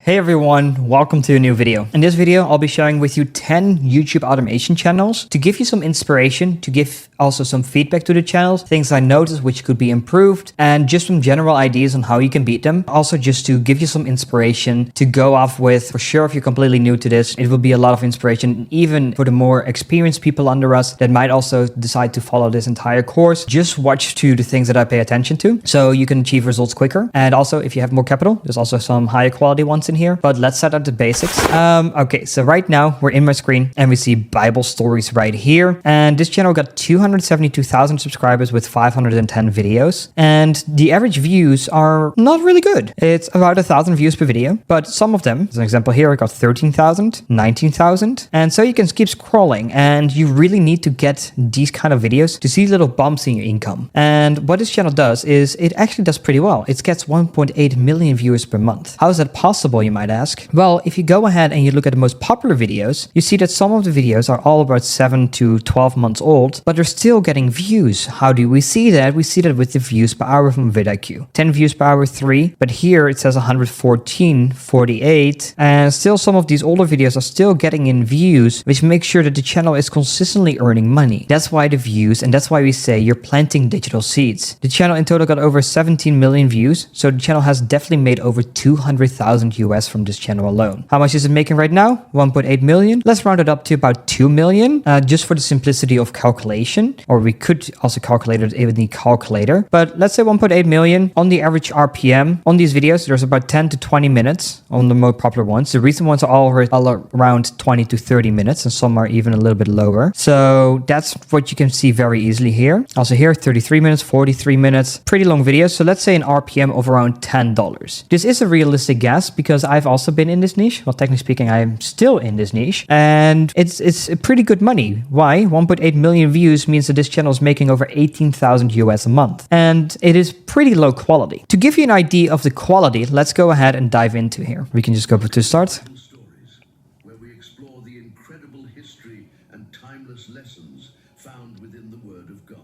Hey everyone, welcome to a new video. In this video, I'll be sharing with you 10 YouTube automation channels to give you some inspiration, to give also some feedback to the channels, things I noticed which could be improved, and just some general ideas on how you can beat them. Also just to give you some inspiration to go off with. For sure, if you're completely new to this, it will be a lot of inspiration, even for the more experienced people under us that might also decide to follow this entire course. Just watch to the things that I pay attention to so you can achieve results quicker. And also, if you have more capital, there's also some higher quality ones in here, but let's set up the basics. Okay, so right now we're in my screen and we see Bible stories right here. And this channel got 272,000 subscribers with 510 videos. And the average views are not really good. It's about 1,000 views per video, but some of them, as an example here, I got 13,000, 19,000. And so you can keep scrolling and you really need to get these kind of videos to see little bumps in your income. And what this channel does is it actually does pretty well. It gets 1.8 million viewers per month. How is that possible, you might ask? Well, if you go ahead and you look at the most popular videos, you see that some of the videos are all about 7 to 12 months old, but they're still getting views. How do we see that? We see that with the views per hour from vidIQ. 10 views per hour, 3, but here it says 114, 48, and still some of these older videos are still getting in views, which makes sure that the channel is consistently earning money. That's why the views, and that's why we say you're planting digital seeds. The channel in total got over 17 million views, so the channel has definitely made over 200,000 US from this channel alone. How much is it making right now? 1.8 million. Let's round it up to about 2 million, just for the simplicity of calculation, or we could also calculate it with the calculator, but let's say 1.8 million on the average RPM. On these videos, there's about 10 to 20 minutes on the most popular ones. The recent ones are all around 20 to 30 minutes, and some are even a little bit lower. So that's what you can see very easily here. Also here, 33 minutes, 43 minutes, pretty long videos. So let's say an RPM of around $10. This is a realistic guess because I've also been in this niche. Well, technically speaking, I'm still in this niche, and it's pretty good money. Why? 1.8 million views means that this channel is making over 18,000 US a month, and it is pretty low quality. To give you an idea of the quality, let's go ahead and dive into here. We can just go to start. Where we explore the incredible history and timeless lessons found within the Word of God.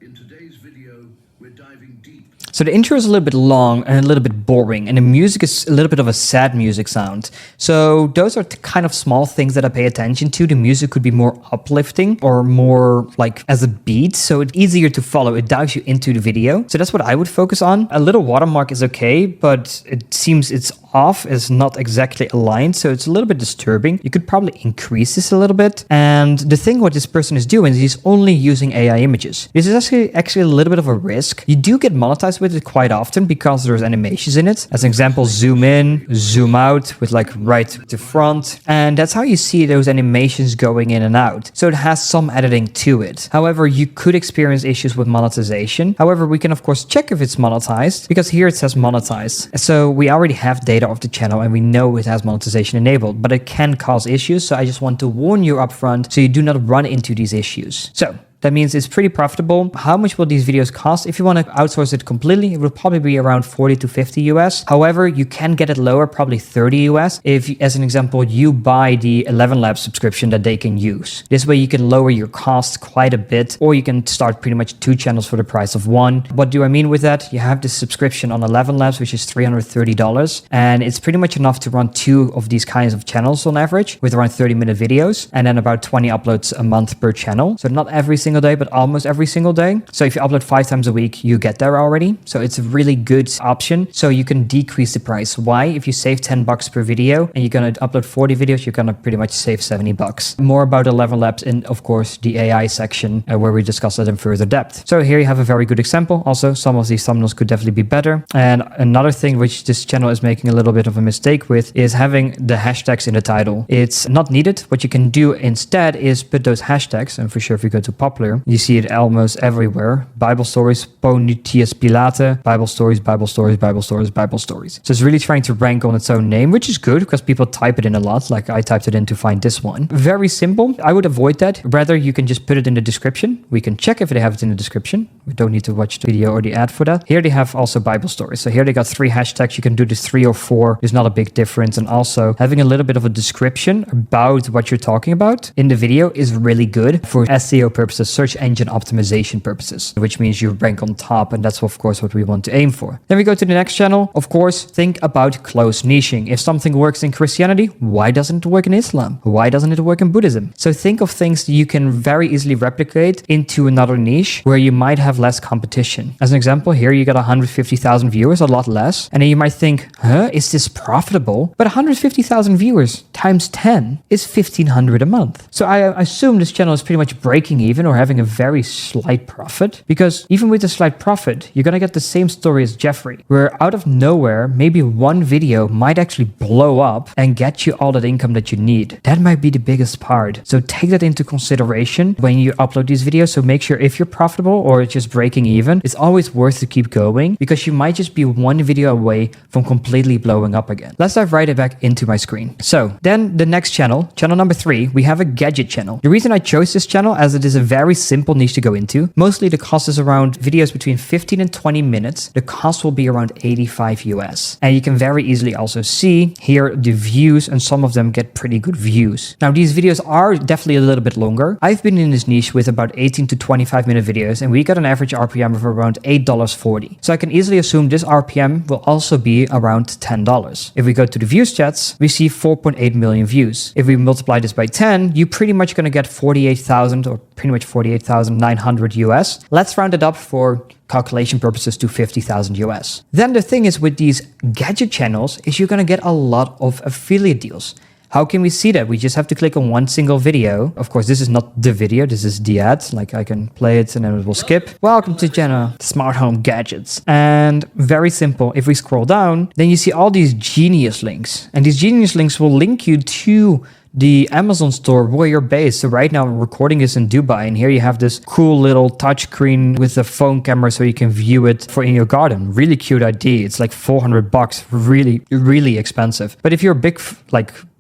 In today's video, we're diving deep. So the intro is a little bit long and a little bit boring, and the music is a little bit of a sad music sound. So those are the kind of small things that I pay attention to. The music could be more uplifting or more like as a beat, so it's easier to follow. It dives you into the video. So that's what I would focus on. A little watermark is okay, but it seems it's off, is not exactly aligned, so it's a little bit disturbing. You could probably increase this a little bit. And the thing what this person is doing is he's only using AI images. This is actually a little bit of a risk. You do get monetized with it quite often because there's animations in it. As an example, zoom in, zoom out with like right to front. And that's how you see those animations going in and out. So it has some editing to it. However, you could experience issues with monetization. However, we can of course check if it's monetized because here it says monetized. So we already have data of the channel and we know it has monetization enabled, but it can cause issues. So I just want to warn you up front so you do not run into these issues. So that means it's pretty profitable. How much will these videos cost? If you want to outsource it completely, it will probably be around 40 to 50 US. However, you can get it lower, probably 30 US. If, as an example, you buy the 11 Labs subscription that they can use. This way you can lower your costs quite a bit, or you can start pretty much 2 channels for the price of 1. What do I mean with that? You have this subscription on 11 Labs, which is $330. And it's pretty much enough to run 2 of these kinds of channels on average with around 30-minute videos and then about 20 uploads a month per channel. So not every single day, but almost every single day. So if you upload 5 times a week, you get there already. So it's a really good option. So you can decrease the price. Why? If you save $10 per video and you're going to upload 40 videos, you're going to pretty much save $70. More about 11 Labs in, of course, the AI section where we discuss that in further depth. So here you have a very good example. Also, some of these thumbnails could definitely be better. And another thing which this channel is making a little bit of a mistake with is having the hashtags in the title. It's not needed. What you can do instead is put those hashtags, and for sure if you go to popular, you see it almost everywhere. Bible stories, Pontius Pilate, Bible stories, Bible stories, Bible stories, Bible stories. So it's really trying to rank on its own name, which is good because people type it in a lot, like I typed it in to find this one. Very simple. I would avoid that. Rather, you can just put it in the description. We can check if they have it in the description. We don't need to watch the video or the ad for that. Here they have also Bible stories. So here they got 3 hashtags. You can do this 3 or 4. There's not a big difference. And also having a little bit of a description about what you're talking about in the video is really good for SEO purposes search engine optimization purposes, which means you rank on top, and that's of course what we want to aim for. Then we go to the next channel. Of course, think about close niching. If something works in Christianity, why doesn't it work in Islam? Why doesn't it work in Buddhism? So think of things that you can very easily replicate into another niche where you might have less competition. As an example, here you got 150,000 viewers, a lot less. And then you might think, is this profitable? But 150,000 viewers times 10 is 1,500 a month. So I assume this channel is pretty much breaking even or having a very slight profit, because even with a slight profit, you're gonna get the same story as Jeffrey, where out of nowhere, maybe one video might actually blow up and get you all that income that you need. That might be the biggest part. So take that into consideration when you upload these videos. So make sure if you're profitable or just breaking even, it's always worth to keep going, because you might just be one video away from completely blowing up again. Let's dive right back into my screen. So then the next channel number 3, we have a gadget channel. The reason I chose this channel, as it is a very simple niche to go into. Mostly the cost is around videos between 15 and 20 minutes. The cost will be around 85 US. And you can very easily also see here the views, and some of them get pretty good views. Now these videos are definitely a little bit longer. I've been in this niche with about 18 to 25 minute videos, and we got an average RPM of around $8.40. So I can easily assume this RPM will also be around $10. If we go to the views chats, we see 4.8 million views. If we multiply this by 10, you're pretty much going to get 48,000 or pretty much 48,900 US. Let's round it up for calculation purposes to 50,000 US. Then the thing is with these gadget channels is you're going to get a lot of affiliate deals. How can we see that? We just have to click on one single video. Of course, this is not the video, this is the ad. Like I can play it and then it will skip. Welcome to channel Smart Home Gadgets. And very simple. If we scroll down, then you see all these genius links. And these genius links will link you to the Amazon store where you're based. So right now I'm recording this in Dubai, and here you have this cool little touchscreen with a phone camera so you can view it for in your garden. Really cute idea. It's like $400, really expensive. But if you're a big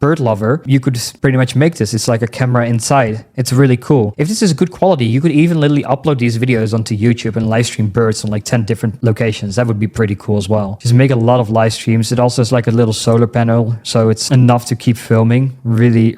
bird lover, you could pretty much make this. It's like a camera inside. It's really cool. If this is good quality, you could even literally upload these videos onto YouTube and live stream birds on like 10 different locations. That would be pretty cool as well. Just make a lot of live streams. It also has like a little solar panel, so it's enough to keep filming. Really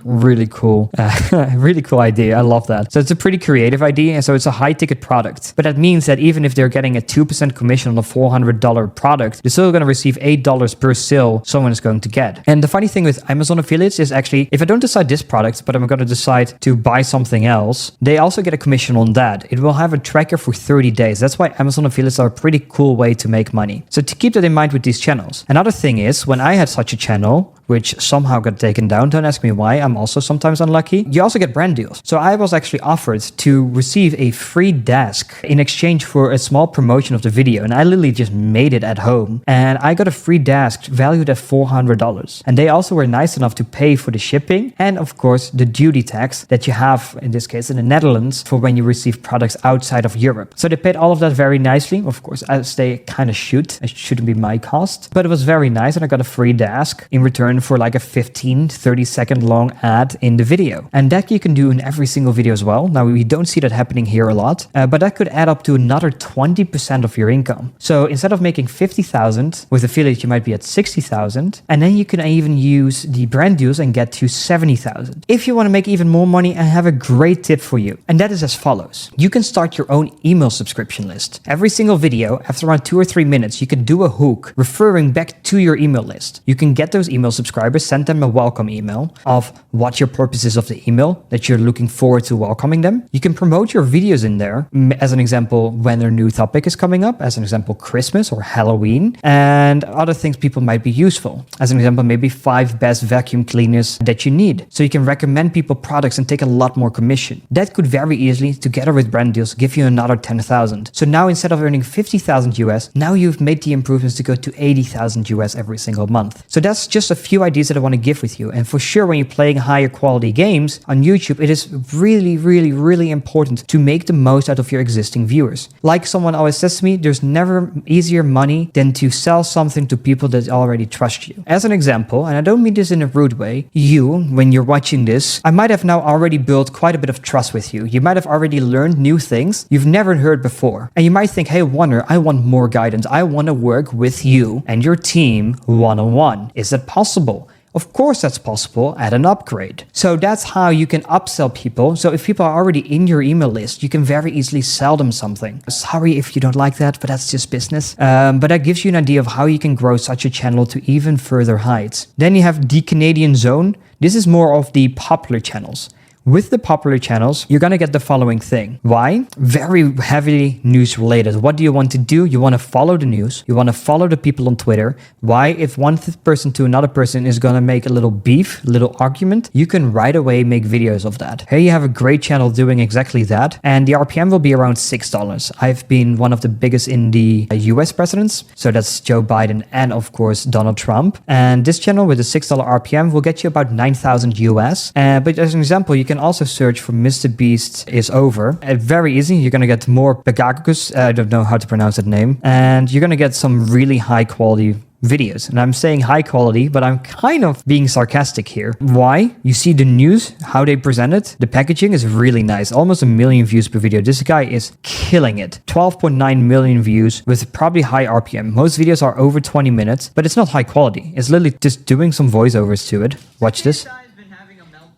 cool. Really cool idea. I love that. So it's a pretty creative idea, and so it's a high ticket product. But that means that even if they're getting a 2% commission on a $400 product, they're still going to receive $8 per sale someone is going to get. And the funny thing with Amazon affiliates is actually, if I don't decide this product, but I'm going to decide to buy something else, they also get a commission on that. It will have a tracker for 30 days. That's why Amazon affiliates are a pretty cool way to make money. So to keep that in mind with these channels. Another thing is, when I had such a channel, which somehow got taken down, don't ask me why, I'm also sometimes unlucky, you also get brand deals. So I was actually offered to receive a free desk in exchange for a small promotion of the video, and I literally just made it at home, and I got a free desk valued at $400. And they also were nice enough to pay for the shipping and of course the duty tax that you have in this case in the Netherlands for when you receive products outside of Europe. So they paid all of that very nicely, of course, as they kind of should. It shouldn't be my cost, but it was very nice, and I got a free desk in return for like a 15-30 second long ad in the video. And that you can do in every single video as well. Now we don't see that happening here a lot, but that could add up to another 20% of your income. So instead of making 50,000 with affiliate, you might be at 60,000, and then you can even use the brand deals and get to 70,000. If you want to make even more money, I have a great tip for you, and that is as follows. You can start your own email subscription list. Every single video, after around 2 or 3 minutes, you can do a hook referring back to your email list. You can get those email subscribers, send them a welcome email of what your purpose is of the email, that you're looking forward to welcoming them. You can promote your videos in there, as an example, when a new topic is coming up, as an example, Christmas or Halloween, and other things people might be useful. As an example, maybe 5 best vacuum cleaners that you need. So you can recommend people products and take a lot more commission. That could very easily, together with brand deals, give you another 10,000. So now instead of earning 50,000 US, now you've made the improvements to go to 80,000 US every single month. So that's just a few ideas that I want to give with you. And for sure, when you're playing higher quality games on YouTube, it is really important to make the most out of your existing viewers. Like someone always says to me, there's never easier money than to sell something to people that already trust you. As an example, and I don't mean this in a rude way, you, when you're watching this, I might have now already built quite a bit of trust with you. You might have already learned new things you've never heard before. And you might think, hey, Warner, I want more guidance. I want to work with you and your team one-on-one. Is that possible? Of course, that's possible at an upgrade. So that's how you can upsell people. So if people are already in your email list, you can very easily sell them something. Sorry if you don't like that, but that's just business. But that gives you an idea of how you can grow such a channel to even further heights. Then you have the Canadian zone. This is more of the popular channels. With the popular channels, you're going to get the following thing. Why? Very heavily news related. What do you want to do? You want to follow the news. You want to follow the people on Twitter. Why? If one person to another person is going to make a little beef, a little argument, you can right away make videos of that. Here you have a great channel doing exactly that. And the RPM will be around $6. I've been one of the biggest in the US presidents. So that's Joe Biden and of course Donald Trump. And this channel with a $6 RPM will get you about 9,000 US. But as an example, you can also search for Mr. Beast is over. Very easy. You're going to get more Pegasus. I don't know how to pronounce that name. And you're going to get some really high quality videos. And I'm saying high quality, but I'm kind of being sarcastic here. Why? You see the news, how they present it. The packaging is really nice. Almost 1 million views per video. This guy is killing it. 12.9 million views with probably high RPM. Most videos are over 20 minutes, but it's not high quality. It's literally just doing some voiceovers to it. Watch this.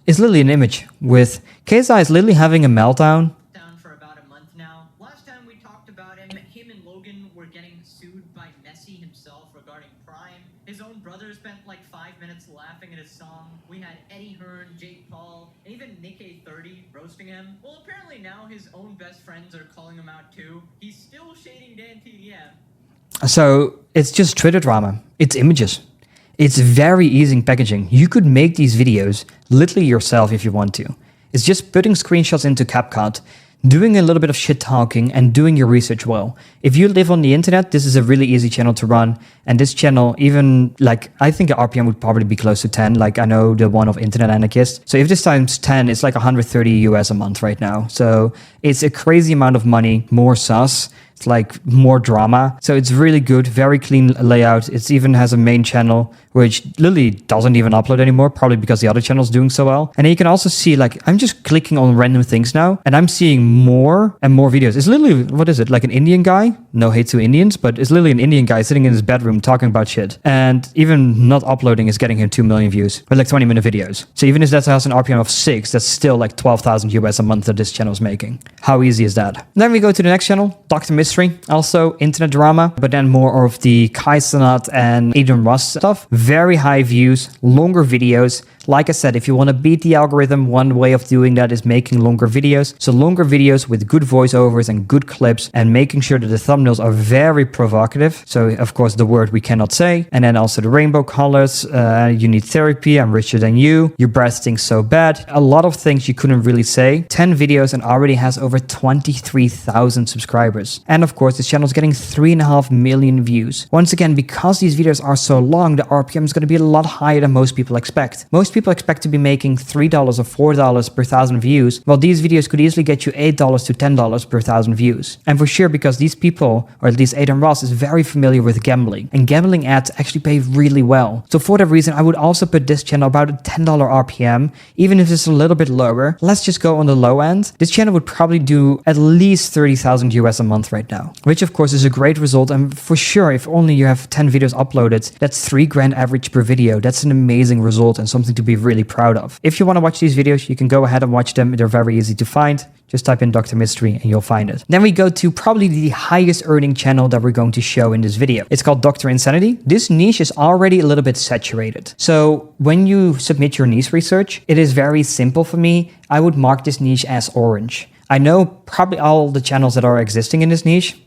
It's literally an image with KSI is literally having a meltdown. For about a month now. Last time we talked about him and Logan were getting sued by Messi himself regarding Prime. His own brother spent like 5 minutes laughing at his song. We had Eddie Hearn, Jake Paul, and even Nick A30 roasting him. Well, apparently now his own best friends are calling him out too. He's still shading Dan TDM. So it's just Twitter drama. It's images. It's very easy in packaging. You could make these videos literally yourself if you want to. It's just putting screenshots into CapCut, doing a little bit of shit talking and doing your research well. If you live on the internet, this is a really easy channel to run. And this channel, even like, I think the RPM would probably be close to 10. Like I know the one of Internet Anarchist. So if this times 10, it's like 130 US a month right now. So it's a crazy amount of money, more sus. It's like more drama. So it's really good, very clean layout. It even has a main channel, which literally doesn't even upload anymore, probably because the other channel is doing so well. And then you can also see, like, I'm just clicking on random things now, and I'm seeing more and more videos. It's literally, what is it, like an Indian guy? No hate to Indians, but it's literally an Indian guy sitting in his bedroom talking about shit. And even not uploading is getting him 2 million views, with like 20-minute videos. So even if that has an RPM of 6, that's still like 12,000 US a month that this channel is making. How easy is that? Then we go to the next channel, Dr. Mystery. Also internet drama, but then more of the Kai Cenat and Adrian Ross stuff. Very high views, longer videos. Like I said, if you want to beat the algorithm, one way of doing that is making longer videos. So longer videos with good voiceovers and good clips and making sure that the thumbnails are very provocative. So of course the word we cannot say. And then also the rainbow colors, you need therapy, I'm richer than you, your breath stinks so bad. A lot of things you couldn't really say. 10 videos and already has over 23,000 subscribers. And of course this channel is getting 3.5 million views. Once again, because these videos are so long, the RPM is going to be a lot higher than most people expect. Most people expect to be making $3 or $4 per thousand views, while these videos could easily get you $8 to $10 per thousand views. And for sure, because these people, or at least Adrian Ross, is very familiar with gambling, and gambling ads actually pay really well. So for that reason, I would also put this channel about a $10 RPM, even if it's a little bit lower. Let's just go on the low end. This channel would probably do at least 30,000 US a month right now, which of course is a great result. And for sure, if only you have 10 videos uploaded, that's $3,000 average per video. That's an amazing result and something to be really proud of. If you want to watch these videos, you can go ahead and watch them. They're very easy to find. Just type in Dr. Mystery and you'll find it. Then we go to probably the highest earning channel that we're going to show in this video. It's called Dr. Insanity. This niche is already a little bit saturated. So when you submit your niche research, it is very simple for me. I would mark this niche as orange. I know probably all the channels that are existing in this niche,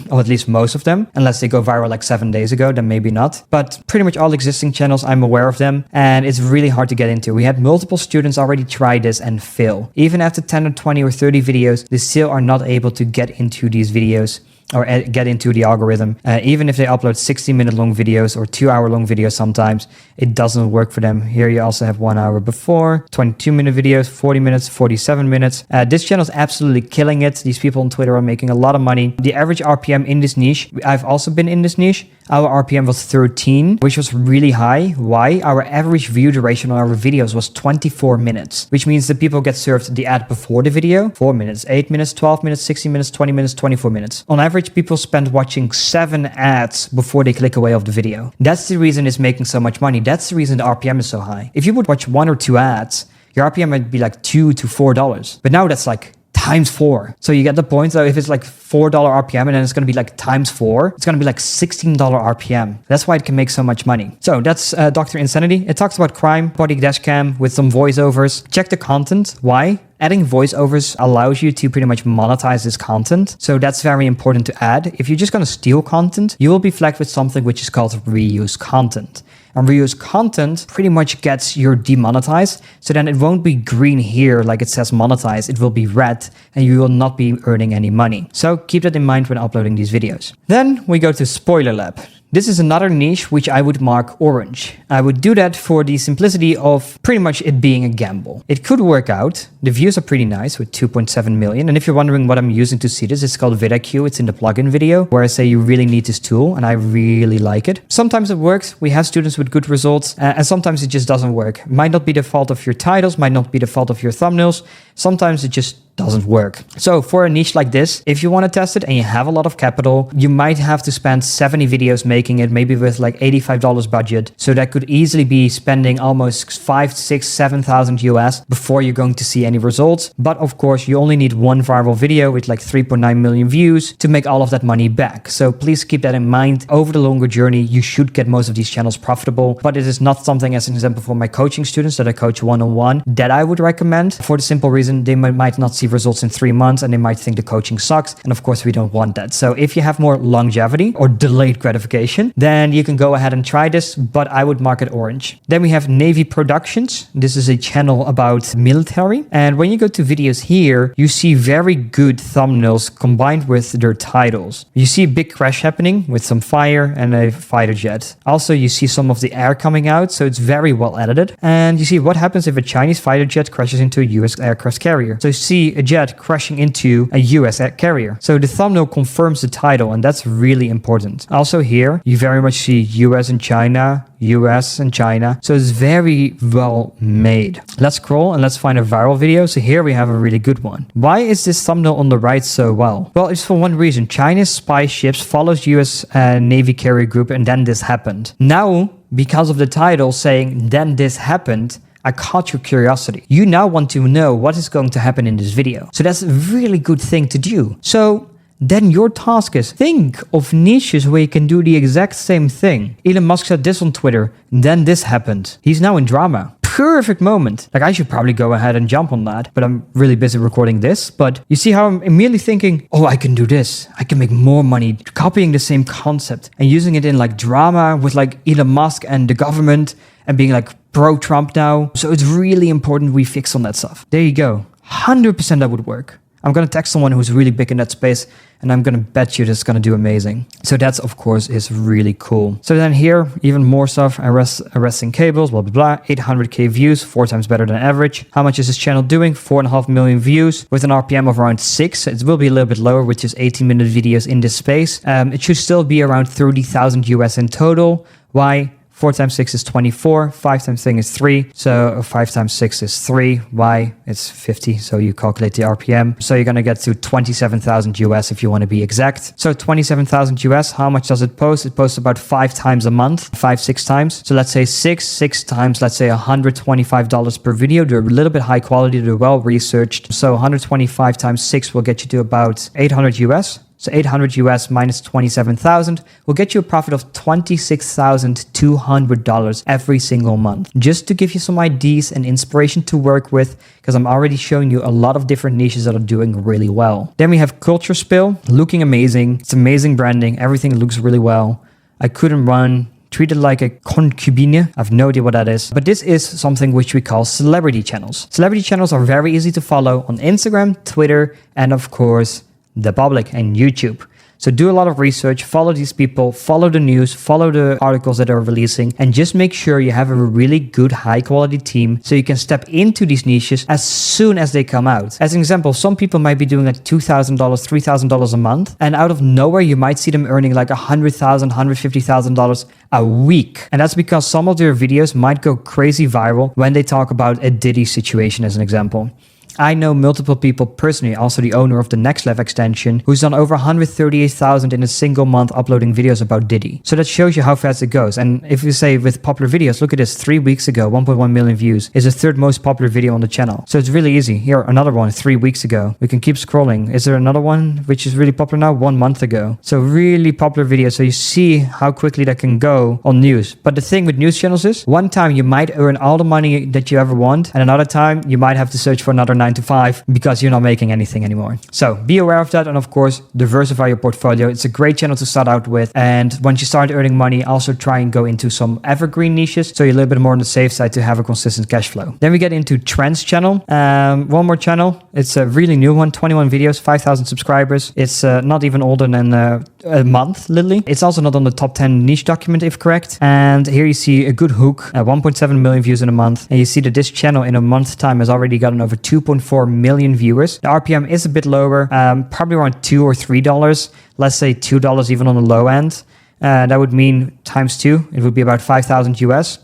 or at least most of them, unless they go viral like 7 days ago, then maybe not. But pretty much all existing channels, I'm aware of them, and it's really hard to get into. We had multiple students already try this and fail. Even after 10 or 20 or 30 videos, they still are not able to get into these videos or get into the algorithm. Even if they upload 60-minute long videos or 2-hour long videos sometimes, it doesn't work for them. Here you also have 1 hour before, 22-minute videos, 40 minutes, 47 minutes. This channel is absolutely killing it. These people on Twitter are making a lot of money. The average RPM in this niche, I've also been in this niche. Our RPM was 13, which was really high. Why? Our average view duration on our videos was 24 minutes, which means that people get served the ad before the video, 4 minutes, 8 minutes, 12 minutes, 60 minutes, 20 minutes, 24 minutes. On average, people spend watching 7 ads before they click away off the video. That's the reason it's making so much money. That's the reason the RPM is so high. If you would watch 1 or 2 ads, your RPM might be like $2 to $4. But now that's like times 4. So you get the point. So if it's like $4 RPM and then it's going to be like times 4, it's going to be like $16 RPM. That's why it can make so much money. So that's Dr. Insanity. It talks about crime, body dash cam with some voiceovers. Check the content. Why? Adding voiceovers allows you to pretty much monetize this content. So that's very important to add. If you're just going to steal content, you will be flagged with something which is called reuse content. And reuse content pretty much gets you demonetized. So then it won't be green here like it says monetized. It will be red and you will not be earning any money. So keep that in mind when uploading these videos. Then we go to Spoiler Lab. This is another niche which I would mark orange. I would do that for the simplicity of pretty much it being a gamble. It could work out. The views are pretty nice with 2.7 million. And if you're wondering what I'm using to see this, it's called VidaQ. It's in the plugin video where I say you really need this tool and I really like it. Sometimes it works. We have students with good results and sometimes it just doesn't work. It might not be the fault of your titles, might not be the fault of your thumbnails. Sometimes it just doesn't work. So for a niche like this, if you want to test it and you have a lot of capital, you might have to spend 70 videos making it, maybe with like $85 budget. So that could easily be spending almost 5, 6, 7,000 US before you're going to see any results. But of course, you only need one viral video with like 3.9 million views to make all of that money back. So please keep that in mind. Over the longer journey, you should get most of these channels profitable, but it is not something, as an example, for my coaching students that I coach one-on-one, that I would recommend for the simple reason they might not see results in 3 months and they might think the coaching sucks. And of course, we don't want that. So if you have more longevity or delayed gratification, then you can go ahead and try this, but I would mark it orange. Then we have Navy Productions. This is a channel about military. And when you go to videos here, you see very good thumbnails combined with their titles. You see a big crash happening with some fire and a fighter jet. Also, you see some of the air coming out, so it's very well edited. And you see what happens if a Chinese fighter jet crashes into a US aircraft carrier. So you see a jet crashing into a US carrier. So the thumbnail confirms the title, and that's really important. Also here, you very much see US and China, US and China. So it's very well made. Let's scroll and let's find a viral video. So here we have a really good one. Why is this thumbnail on the right so well? Well, it's for one reason. China's spy ships follows US Navy carrier group and then this happened. Now, because of the title saying then this happened, I caught your curiosity. You now want to know what is going to happen in this video. So that's a really good thing to do. So then your task is think of niches where you can do the exact same thing. Elon Musk said this on Twitter, then this happened. He's now in drama. Perfect moment. Like I should probably go ahead and jump on that, but I'm really busy recording this. But you see how I'm immediately thinking, oh, I can do this. I can make more money copying the same concept and using it in like drama with like Elon Musk and the government and being like pro-Trump now. So it's really important we fix on that stuff. There you go. 100% that would work. I'm going to text someone who's really big in that space and I'm going to bet you that's going to do amazing. So that's, of course, is really cool. So then here, even more stuff, arresting cables, blah, blah, blah, 800K views, 4 times better than average. How much is this channel doing? 4.5 million views with an RPM of around 6. It will be a little bit lower with just 18-minute videos in this space. It should still be around 30,000 US in total. Why? 4 times 6 is 24, 5 times thing is 3, so 5 times 6 is 3, y, it's 50, so you calculate the RPM. So you're gonna get to 27,000 US if you wanna be exact. So 27,000 US, how much does it post? It posts about 5 times a month, 5-6 times. So let's say 6 times, let's say $125 per video. They're a little bit high quality, they're well researched. So 125 times 6 will get you to about 800 US. So 800 US minus 27,000 will get you a profit of $26,200 every single month. Just to give you some ideas and inspiration to work with, because I'm already showing you a lot of different niches that are doing really well. Then we have Culture Spill, looking amazing. It's amazing branding. Everything looks really well. I couldn't run. Treated like a concubine. I have no idea what that is. But this is something which we call celebrity channels. Celebrity channels are very easy to follow on Instagram, Twitter, and of course, the public and YouTube. So do a lot of research, follow these people, follow the news, follow the articles that are releasing, and just make sure you have a really good high quality team so you can step into these niches as soon as they come out. As an example, some people might be doing like $2,000, $3,000 a month, and out of nowhere you might see them earning like $100,000, $150,000 a week. And that's because some of their videos might go crazy viral when they talk about a Diddy situation as an example. I know multiple people personally, also the owner of the Next Level extension, who's done over 138,000 in a single month uploading videos about Diddy. So that shows you how fast it goes. And if you say with popular videos, look at this, 3 weeks ago, 1.1 million views is the third most popular video on the channel. So it's really easy. Here, another one 3 weeks ago. We can keep scrolling. Is there another one which is really popular now? 1 month ago. So really popular videos. So you see how quickly that can go on news. But the thing with news channels is, one time you might earn all the money that you ever want, and another time you might have to search for another 9 to 5 because you're not making anything anymore. So be aware of that, and of course, diversify your portfolio. It's a great channel to start out with. And once you start earning money, also try and go into some evergreen niches, so you're a little bit more on the safe side to have a consistent cash flow. Then we get into Trends channel. One more channel. It's a really new one, 21 videos, 5,000 subscribers. It's not even older than a month, literally. It's also not on the top 10 niche document, if correct. And here you see a good hook, 1.7 million views in a month. And you see that this channel in a month's time has already gotten over 2.4 million viewers. The RPM is a bit lower, probably around $2 or $3. Let's say $2 even on the low end. That would mean times 2. It would be about 5,000 US.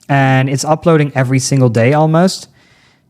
And it's uploading every single day almost.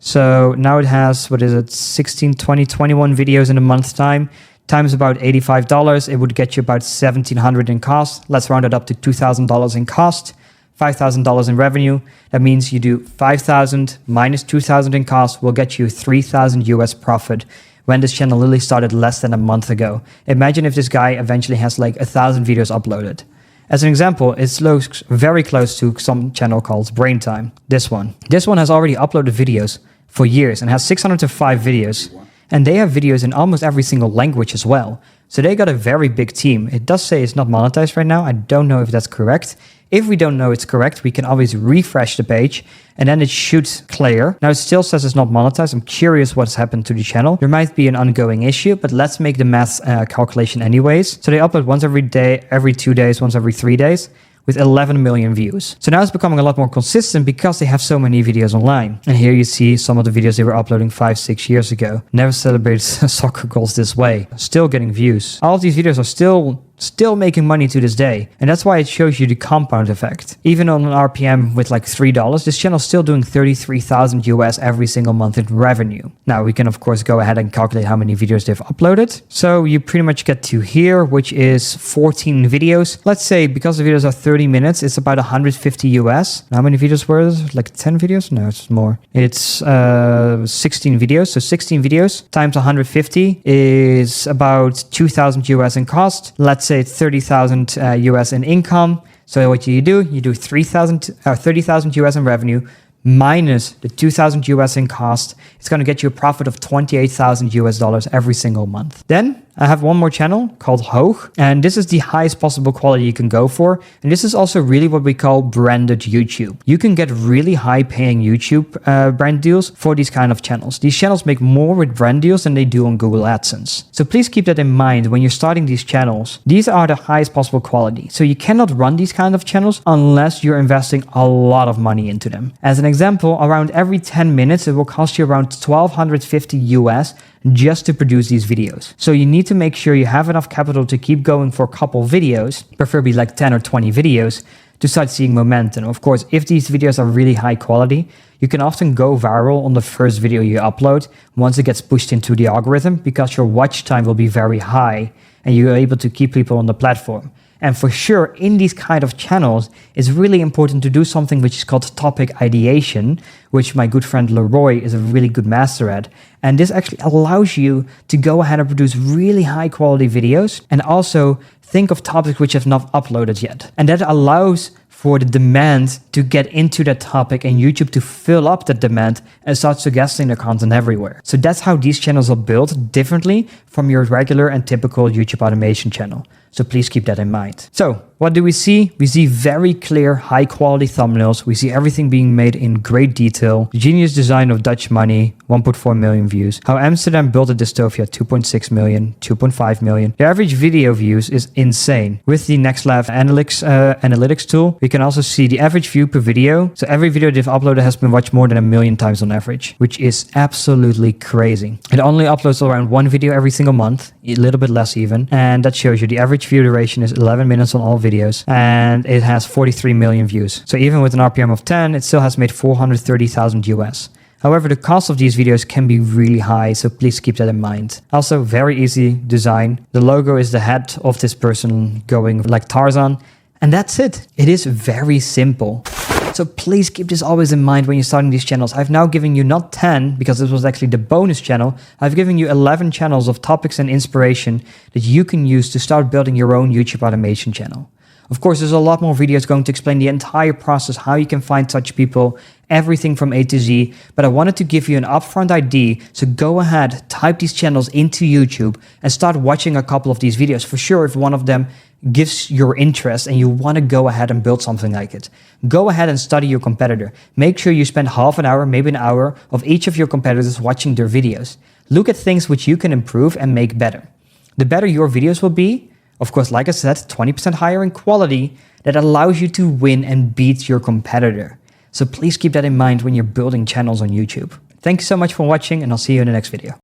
So now it has, 16, 20, 21 videos in a month's time. Times about $85. It would get you about $1,700 in cost. Let's round it up to $2,000 in cost. $5,000 in revenue. That means you do 5,000 minus 2,000 in cost will get you 3,000 US profit when this channel literally started less than a month ago. Imagine if this guy eventually has like 1,000 videos uploaded. As an example, it looks very close to some channel called Brain Time. This one. This one has already uploaded videos for years and has 605 videos. And they have videos in almost every single language as well. So they got a very big team. It does say it's not monetized right now. I don't know if that's correct. If we don't know it's correct, we can always refresh the page and then it should clear. Now it still says it's not monetized. I'm curious what's happened to the channel. There might be an ongoing issue, but let's make the math calculation anyways. So they upload once every day, every 2 days, once every 3 days, with 11 million views. So now it's becoming a lot more consistent because they have so many videos online. And here you see some of the videos they were uploading 5-6 years ago. Never celebrated soccer goals this way. Still getting views. All of these videos are still making money to this day. And that's why it shows you the compound effect. Even on an RPM with like $3, this channel is still doing 33,000 US every single month in revenue. Now we can of course go ahead and calculate how many videos they've uploaded. So you pretty much get to here, which is 14 videos. Let's say because the videos are 30 minutes, it's about 150 US. How many videos were it? Like 10 videos? No, it's more. It's 16 videos. So 16 videos times 150 is about 2,000 US in cost. Let's say 30,000 US in income. So what you do 30,000 US in revenue minus the 2,000 US in cost. It's going to get you a profit of 28,000 US dollars every single month. Then I have one more channel called Hoog, and this is the highest possible quality you can go for. And this is also really what we call branded YouTube. You can get really high paying YouTube brand deals for these kind of channels. These channels make more with brand deals than they do on Google AdSense. So please keep that in mind when you're starting these channels. These are the highest possible quality. So you cannot run these kind of channels unless you're investing a lot of money into them. As an example, around every 10 minutes, it will cost you around 1,250 US just to produce these videos. So you need to make sure you have enough capital to keep going for a couple videos, preferably like 10 or 20 videos, to start seeing momentum. Of course, if these videos are really high quality, you can often go viral on the first video you upload once it gets pushed into the algorithm, because your watch time will be very high and you're able to keep people on the platform. And for sure, in these kind of channels, it's really important to do something which is called topic ideation, which my good friend Leroy is a really good master at. And this actually allows you to go ahead and produce really high quality videos and also think of topics which have not uploaded yet. And that allows for the demand to get into that topic and YouTube to fill up that demand and start suggesting the content everywhere. So that's how these channels are built differently from your regular and typical YouTube automation channel. So please keep that in mind. So what do we see? We see very clear, high quality thumbnails. We see everything being made in great detail. The genius design of Dutch money, 1.4 million views. How Amsterdam built a dystopia, 2.6 million, 2.5 million. The average video views is insane. With the Next Level analytics tool, we can also see the average view per video. So every video they've uploaded has been watched more than 1 million times on average, which is absolutely crazy. It only uploads around one video every single month, a little bit less even. And that shows you the average view duration is 11 minutes on all videos, and it has 43 million views. So even with an RPM of 10, it still has made 430,000 US. However, the cost of these videos can be really high, so please keep that in mind. Also, very easy design. The logo is the head of this person going like Tarzan, and that's it. It is very simple. So please keep this always in mind when you're starting these channels. I've now given you not 10, because this was actually the bonus channel. I've given you 11 channels of topics and inspiration that you can use to start building your own YouTube automation channel. Of course, there's a lot more videos going to explain the entire process, how you can find such people, everything from A to Z, but I wanted to give you an upfront ID, so go ahead, type these channels into YouTube and start watching a couple of these videos. For sure, if one of them gives your interest and you want to go ahead and build something like it, go ahead and study your competitor. Make sure you spend half an hour, maybe an hour of each of your competitors watching their videos. Look at things which you can improve and make better. The better your videos will be, of course, like I said, 20% higher in quality, that allows you to win and beat your competitor. So please keep that in mind when you're building channels on YouTube. Thank you so much for watching, and I'll see you in the next video.